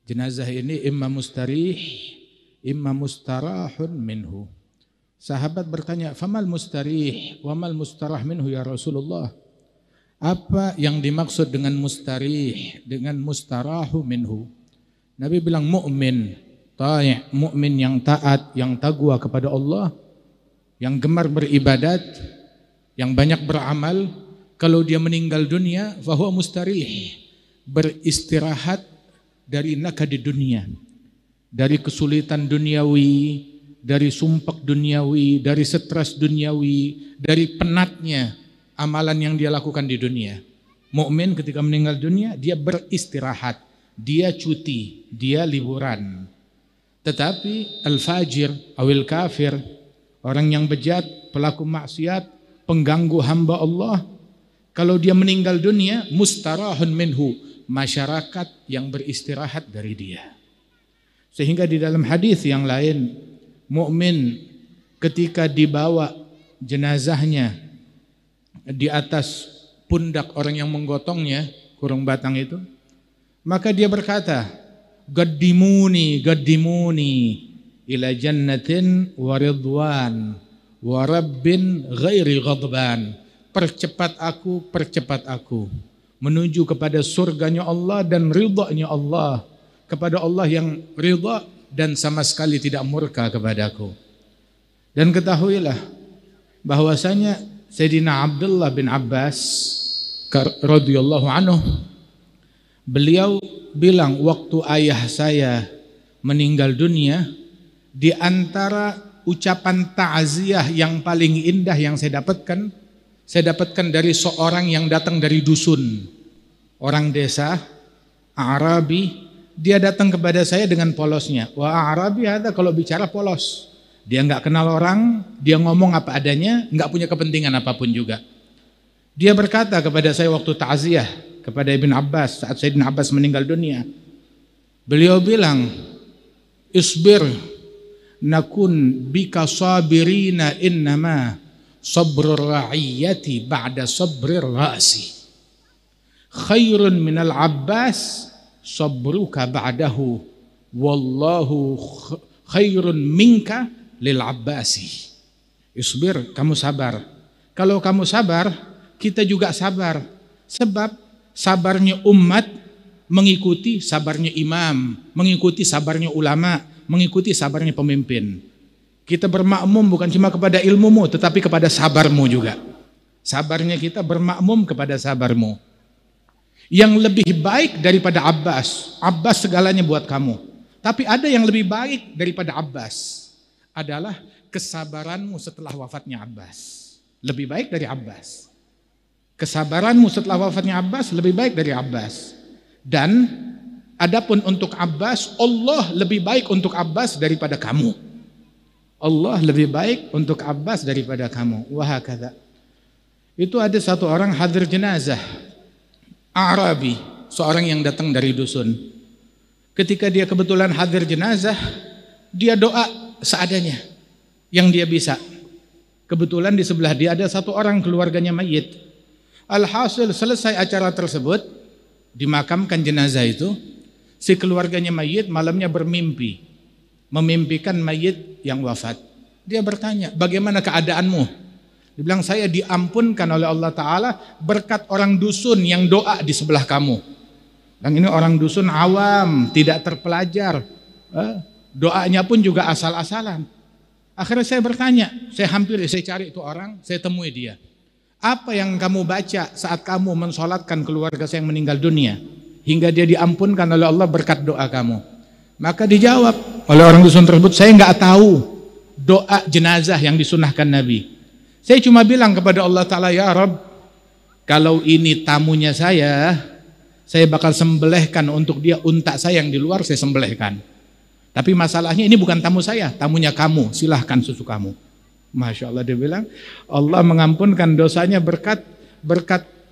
Jenazah ini imma mustarih, imma mustarahun minhu. Sahabat bertanya, famal mustarih, wamal mustarah minhu ya Rasulullah. Apa yang dimaksud dengan mustarih, dengan mustarahu minhu? Nabi bilang mukmin, mukmin yang taat, yang taqwa kepada Allah, yang gemar beribadat, yang banyak beramal, kalau dia meninggal dunia, fahuwa mustarih, beristirahat dari nakadi dunia, dari kesulitan duniawi, dari sumpek duniawi, dari stres duniawi, dari penatnya amalan yang dia lakukan di dunia. Mukmin ketika meninggal dunia, dia beristirahat, dia cuti, dia liburan. Tetapi al-fajir, awil kafir, orang yang bejat, pelaku maksiat, pengganggu hamba Allah, kalau dia meninggal dunia, mustarahun minhu, masyarakat yang beristirahat dari dia. Sehingga di dalam hadis yang lain, mukmin ketika dibawa jenazahnya di atas pundak orang yang menggotongnya, kurung batang itu, maka dia berkata, gaddimuni ila jannatin wa ridwan wa rabbin ghairi ghadban. Percepat aku menuju kepada surganya Allah dan ridhanya Allah, kepada Allah yang ridha dan sama sekali tidak murka kepadaku. Dan ketahuilah bahwasanya Sayyidina Abdullah bin Abbas radhiyallahu anhu, beliau bilang waktu ayah saya meninggal dunia, di antara ucapan ta'ziyah yang paling indah yang saya dapatkan dari seorang yang datang dari dusun, orang desa, Arabi. Dia datang kepada saya dengan polosnya. Wah, Arabi ada kalau bicara polos. Dia nggak kenal orang, dia ngomong apa adanya, nggak punya kepentingan apapun juga. Dia berkata kepada saya waktu ta'ziyah kepada Ibn Abbas saat Sayyidina Abbas meninggal dunia. Beliau bilang, isbir nakun bika sabirina innama sabrur ra'iyyati ba'da sabrir ra'si khairun minal Abbas sabruka ba'dahu wallahu khairun minka lil Abbasi. Isbir, kamu sabar. Kalau kamu sabar, kita juga sabar. Sebab sabarnya umat mengikuti sabarnya imam, mengikuti sabarnya ulama, mengikuti sabarnya pemimpin. Kita bermakmum bukan cuma kepada ilmumu, tetapi kepada sabarmu juga. Sabarnya kita bermakmum kepada sabarmu. Yang lebih baik daripada Abbas, Abbas segalanya buat kamu. Tapi ada yang lebih baik daripada Abbas, adalah kesabaranmu setelah wafatnya Abbas. Lebih baik dari Abbas. Kesabaranmu setelah wafatnya Abbas lebih baik dari Abbas. Dan adapun untuk Abbas, Allah lebih baik untuk Abbas daripada kamu. Allah lebih baik untuk Abbas daripada kamu. Wahakadha. Itu ada satu orang hadir jenazah, Arabi, seorang yang datang dari dusun. Ketika dia kebetulan hadir jenazah, dia doa seadanya yang dia bisa. Kebetulan di sebelah dia ada satu orang keluarganya mayit. Alhasil selesai acara tersebut, dimakamkan jenazah itu, si keluarganya mayit malamnya bermimpi, memimpikan mayit yang wafat. Dia bertanya, bagaimana keadaanmu? Dia bilang, saya diampunkan oleh Allah Ta'ala berkat orang dusun yang doa di sebelah kamu. Dan ini orang dusun awam, tidak terpelajar, doanya pun juga asal-asalan. Akhirnya saya bertanya, saya cari itu orang, saya temui dia. Apa yang kamu baca saat kamu mensolatkan keluarga saya yang meninggal dunia hingga dia diampunkan oleh Allah berkat doa kamu? Maka dijawab oleh orang dusun tersebut, saya nggak tahu doa jenazah yang disunahkan Nabi. Saya cuma bilang kepada Allah Ta'ala, ya Rabb, kalau ini tamunya saya bakal sembelihkan untuk dia unta saya yang di luar, saya sembelihkan. Tapi masalahnya ini bukan tamu saya, tamunya kamu, silahkan susu kamu. Masya Allah, dia bilang Allah mengampunkan dosanya berkat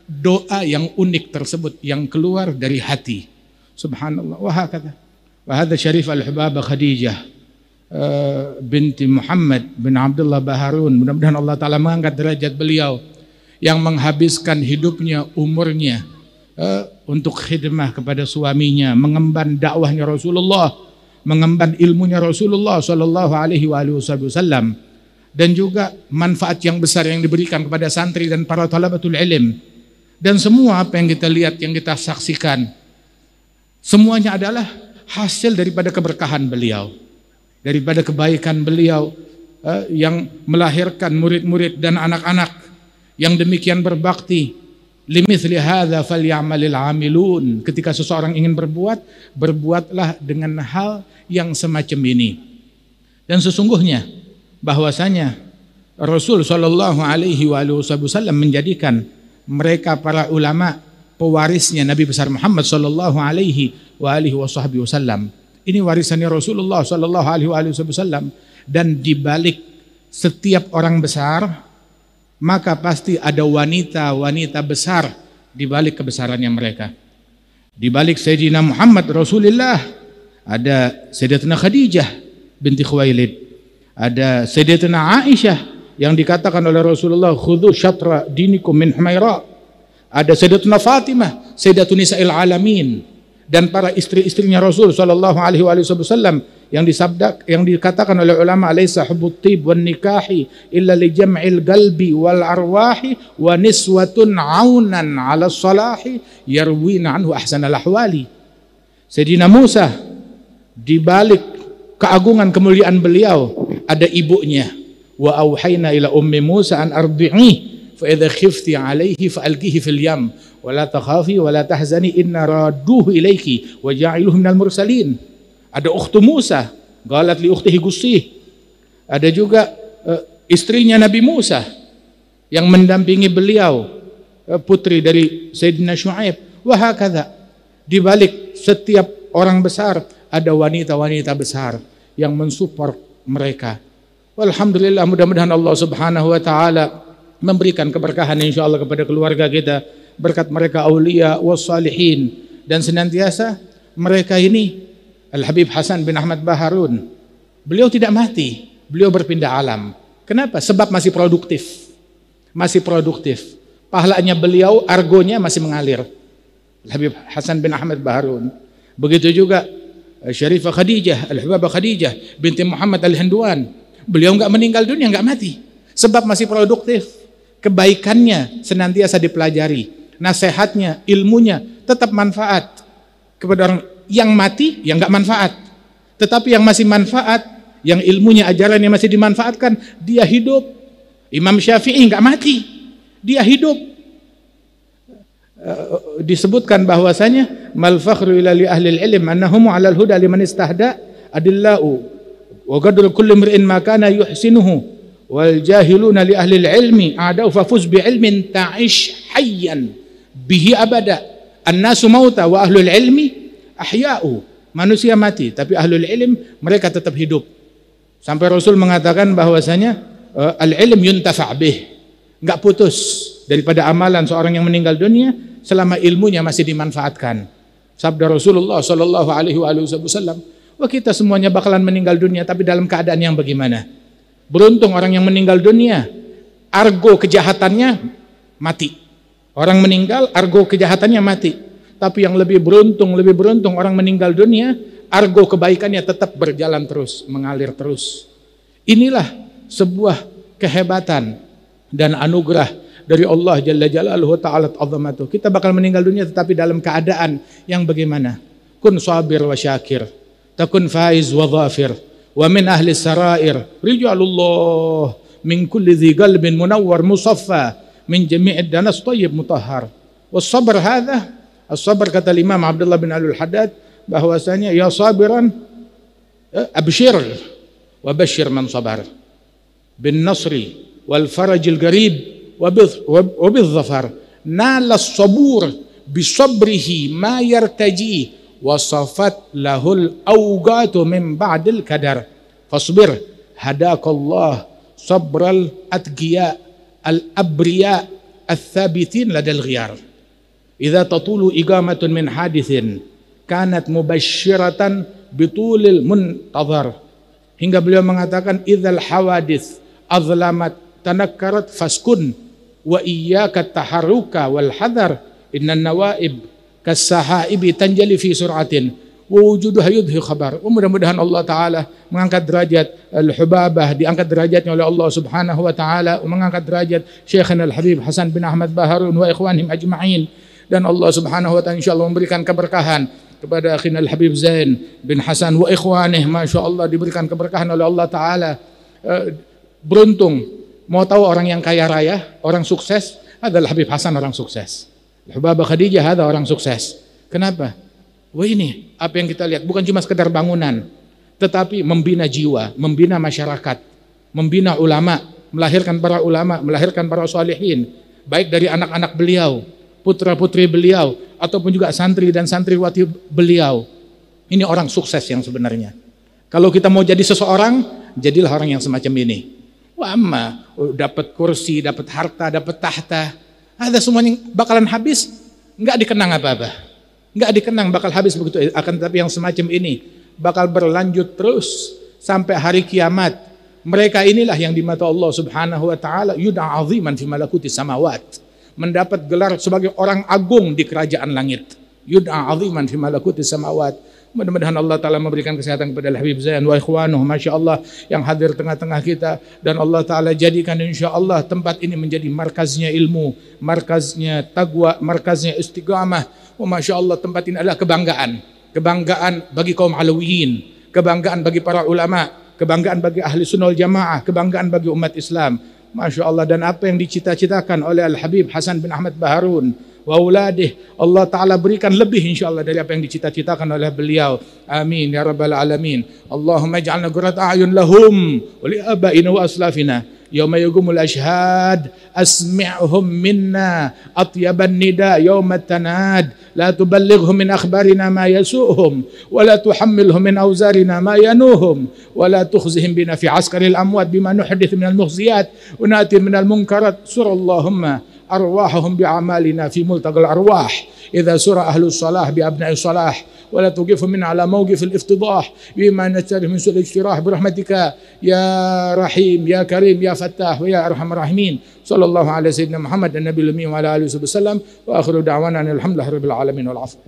doa yang unik tersebut yang keluar dari hati. Subhanallah. Wahakata. Wahada Syarif Al-Hubaba Khadijah binti Muhammad bin Abdullah Baharun. Mudah-mudahan Allah Ta'ala mengangkat derajat beliau yang menghabiskan hidupnya, umurnya untuk khidmah kepada suaminya, mengemban dakwahnya Rasulullah, mengemban ilmunya Rasulullah sallallahu alaihi wasallam, dan juga manfaat yang besar yang diberikan kepada santri dan para talabatul ilm. Dan semua apa yang kita lihat, yang kita saksikan, semuanya adalah hasil daripada keberkahan beliau, daripada kebaikan beliau yang melahirkan murid-murid dan anak-anak yang demikian berbakti. Limithli hadza falyamalil amilun. Ketika seseorang ingin berbuat, berbuatlah dengan hal yang semacam ini. Dan sesungguhnya bahwasanya Rasul sallallahu alaihi wasallam menjadikan mereka para ulama pewarisnya Nabi besar Muhammad sallallahu alaihi wasallam. Ini warisannya Rasulullah sallallahu alaihi wasallam, dan di balik setiap orang besar maka pasti ada wanita-wanita besar di balik kebesarannya mereka. Di balik Sayyidina Muhammad Rasulullah ada Sayyidatina Khadijah binti Khuwailid, ada Sayyidatina Aisyah yang dikatakan oleh Rasulullah khudhu syatra dinikum min Humaira, ada Sayyidatina Fatimah Sayyidatun Nisa'il Alamin, dan para istri-istrinya Rasul sallallahu alaihi wasallam yang dikatakan oleh ulama laisa hubbut tib wan nikahi illa li jam'il qalbi wal arwahi wa niswatun aunan 'ala salahi yarwina anhu ahsanal ahwali. Sayyidina Musa, di balik keagungan kemuliaan beliau ada ibunya, wa auhayna ila ummi Musa an ardi'i fa idza khifti 'alaihi fa alqihi fil yam wa la takhafi wa la tahzani inna radduhu ilayki wa ja'iluhu minal mursalin. Ada ukhtu Musa, qalat li ukhtihi Gussih. Ada juga istrinya Nabi Musa yang mendampingi beliau, putri dari Sayyidina Syuaib. Wa hakadha, di balik setiap orang besar ada wanita-wanita besar yang mensupport mereka. Alhamdulillah, mudah-mudahan Allah Subhanahu wa taala memberikan keberkahan insyaallah kepada keluarga kita berkat mereka aulia wassalihin, dan senantiasa mereka ini. Al-Habib Hasan bin Ahmad Baharun, beliau tidak mati, beliau berpindah alam. Kenapa? Sebab masih produktif. Masih produktif. Pahalanya beliau, argonya masih mengalir. Al-Habib Hasan bin Ahmad Baharun. Begitu juga Syarifah Khadijah, Al-Habibah Khadijah binti Muhammad Al-Hindwan. Beliau enggak meninggal dunia, enggak mati. Sebab masih produktif. Kebaikannya senantiasa dipelajari. Nasihatnya, ilmunya tetap manfaat kepada orang yang mati, yang enggak manfaat. Tetapi yang masih manfaat, yang ilmunya, ajarannya masih dimanfaatkan, dia hidup. Imam Syafi'i enggak mati, dia hidup. Disebutkan bahwasanya mal fakhru ila li ahli ilm annahum 'ala al-huda liman istahda adillau wa qadru kulli imrin ma kana yuhsinuhu wal jahiluna li ahli al-ilmi a'dau fafuz bi ilmin ta'ish hayyan bihi abada. An-nasu mauta wa ahlul ilmi ahya'u. Manusia mati, tapi ahlul ilm mereka tetap hidup. Sampai Rasul mengatakan bahwasanya al-ilm yuntafa' bih, enggak putus daripada amalan seorang yang meninggal dunia selama ilmunya masih dimanfaatkan. Sabda Rasulullah sallallahu alaihi wasallam, wah kita semuanya bakalan meninggal dunia, tapi dalam keadaan yang bagaimana? Beruntung orang yang meninggal dunia, argo kejahatannya mati. Orang meninggal, argo kejahatannya mati. Tapi yang lebih beruntung orang meninggal dunia, argo kebaikannya tetap berjalan terus, mengalir terus. Inilah sebuah kehebatan dan anugerah dari Allah Jalla Jalaluhu Ta'ala Azamatuh. Kita bakal meninggal dunia tetapi dalam keadaan yang bagaimana? Kun sabir wa syakir, takun faiz wa dhafir, wa min ahli sarair rijalullah min kulli dhi qalbin munawwar musaffa min jami'id danas tayyib mutahhar. Was sabr hadha, as-sabr kata Imam Abdullah bin Alul Haddad bahwasanya ya sabiran abshir wa bashir man sabar bin nasri wal farajil garib wa bil zafar nala as-sabur bi sabrihi ma yartaji wa safat lahul awqatu min ba'dil kadar fasbir hadakallah sabral atqiya al-abriya al-thabitin ladal ghiyar idza tatulu iqamatun min hadithin kanat mubashshiratan bitulil muntazar, hingga beliau mengatakan idzal hawadits azlamat tanakkarat faskun wa iyyaka taharruka wal hadar innan nawaib kasahaibi tanjali fi sur'atin wa wujuduha yudhi khabar. Mudah-mudahan Allah Ta'ala mengangkat derajat Al-Hubabah, diangkat derajatnya oleh Allah Subhanahu wa Ta'ala, mengangkat derajat Syekhana Al-Habib Hasan bin Ahmad Baharun wa ikhwanihim ajma'in, dan Allah Subhanahu wa Ta'ala insyaallah memberikan keberkahan kepada akhina Al-Habib Zain bin Hasan wa ikhwanih, Masya Allah diberikan keberkahan oleh Allah Ta'ala. Beruntung, mau tahu orang yang kaya raya, orang sukses adalah Habib Hasan, orang sukses. Hubabah Khadijah ada orang sukses. Kenapa? Wah, ini apa yang kita lihat bukan cuma sekedar bangunan, tetapi membina jiwa, membina masyarakat, membina ulama, melahirkan para salihin, baik dari anak-anak beliau, putra-putri beliau, ataupun juga santri dan santriwati beliau. Ini orang sukses yang sebenarnya. Kalau kita mau jadi seseorang, jadilah orang yang semacam ini. Wah, dapat kursi, dapat harta, dapat tahta, ada semuanya bakalan habis, nggak dikenang apa-apa, nggak dikenang, bakal habis begitu. Akan tetapi yang semacam ini bakal berlanjut terus sampai hari kiamat. Mereka inilah yang di mata Allah Subhanahu wa Ta'ala yud'a 'aziman fi malakuti samawat, mendapat gelar sebagai orang agung di kerajaan langit. Yud'a 'aziman fi malakuti samawat. Mudah-mudahan Allah Ta'ala memberikan kesehatan kepada Al-Habib Zain wa ikhwanuh, Masya Allah, yang hadir tengah-tengah kita, dan Allah Ta'ala jadikan insya Allah tempat ini menjadi markaznya ilmu, markaznya taqwa, markaznya istiqamah. Masya Allah, tempat ini adalah kebanggaan bagi kaum Alawiyin, kebanggaan bagi para ulama, kebanggaan bagi ahli sunnah wal jamaah, kebanggaan bagi umat Islam. Masya Allah, dan apa yang dicita-citakan oleh Al-Habib Hasan bin Ahmad Baharun wa uladih, Allah Ta'ala berikan lebih insyaAllah dari apa yang dicita-citakan oleh beliau. Amin ya rabbal alamin. Allahumma ij'alna qurrata a'yun lahum wa li abaina wa aslafina yawma yaqumul ashhad asmi'hum minna atyaban nida yawma tanad la tuballighhum min akhbarina ma yasu'hum wa la tuhammilhum min awzarina ma yanuhum wa la tukhzihim bina fi askaril amwat bima nuhdith min al-mukhziyat wa natir min al-munkarat. Surallahumma أرواحهم بأعمالنا في ملتقى الأرواح إذا سر أهل الصلاح بأبناء الصلاح ولا توقف منا على موقف الافتضاح بما نستعرف من سوء الاجتراح برحمتك يا رحيم يا كريم يا فتاح ويا أرحم الراحمين. صلى الله على سيدنا محمد النبي الأمي وعلى آله وصحبه وسلم وآخر دعوانا الحمد لله رب العالمين والعفو.